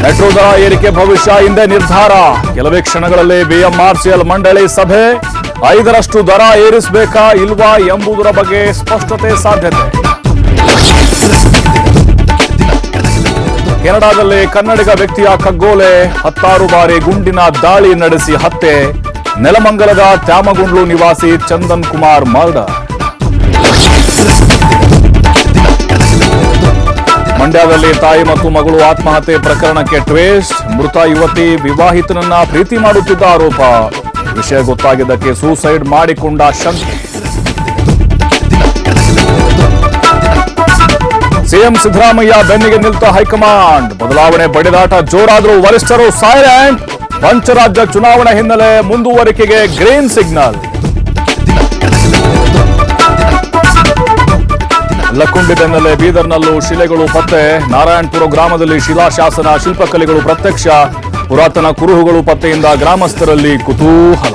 Metro ದರ ಏರಿಕೆ ಭವಿಷ್ಯ ಹಿಂದೆ ನಿರ್ಧಾರ. ಕೆಲವೇ ಕ್ಷಣಗಳಲ್ಲಿ ಬಿಎಂಆರ್ಸಿಎಲ್ ಮಂಡಳಿ ಸಭೆ. 5ರಷ್ಟು ದರ ಏರಿಸಬೇಕಾ ಇಲ್ವಾ ಎಂಬುದರ ಬಗ್ಗೆ ಸ್ಪಷ್ಟತೆ ಸಾಧ್ಯತೆ. ಕೆನಡಾದಲ್ಲಿ ಕನ್ನಡಿಗ ವ್ಯಕ್ತಿಯ ಕಗ್ಗೋಲೆ, 16 ಬಾರಿ ಗುಂಡಿನ ದಾಳಿ ನಡೆಸಿ ಹತ್ಯೆ. ನೆಲಮಂಗಲದ ತ್ಯಾಮಗುಂಡ್ಲು ನಿವಾಸಿ ಚಂದನ್ ಕುಮಾರ್ ಮರ್ಡರ್. ಮಂಡ್ಯದಲ್ಲಿ ತಾಯಿ ಮತ್ತು ಮಗಳು ಆತ್ಮಹತ್ಯೆ ಪ್ರಕರಣಕ್ಕೆ ಟ್ವಿಸ್ಟ್. ಮೃತ ಯುವತಿ ವಿವಾಹಿತನನ್ನ ಪ್ರೀತಿ ಮಾಡುತ್ತಿದ್ದ ಆರೋಪ. ವಿಷಯ ಗೊತ್ತಾಗಿದ್ದಕ್ಕೆ ಸೂಸೈಡ್ ಮಾಡಿಕೊಂಡ ಶಂಕೆ. ಸಿಎಂ ಸಿದ್ದರಾಮಯ್ಯ ಬೆನ್ನಿಗೆ ನಿಂತ ಹೈಕಮಾಂಡ್. ಬದಲಾವಣೆ ಬಡಿದಾಟ ಜೋರಾದರೂ ವರಿಷ್ಠರು ಸೈಲೆಂಟ್. ಪಂಚರಾಜ್ಯ ಚುನಾವಣೆ ಹಿನ್ನೆಲೆ ಮುಂದುವರಿಕೆಗೆ ಗ್ರೀನ್ ಸಿಗ್ನಲ್. ಲಕ್ಕುಂಡಿ ಬೆನ್ನಲ್ಲೇ ಬೀದರ್ನಲ್ಲೂ ಶಿಲೆಗಳು ಪತ್ತೆ. ನಾರಾಯಣಪುರ ಗ್ರಾಮದಲ್ಲಿ ಶಿಲಾಶಾಸನ, ಶಿಲ್ಪಕಲೆಗಳು ಪ್ರತ್ಯಕ್ಷ. ಪುರಾತನ ಕುರುಹುಗಳು ಪತ್ತೆಯಿಂದ ಗ್ರಾಮಸ್ಥರಲ್ಲಿ ಕುತೂಹಲ.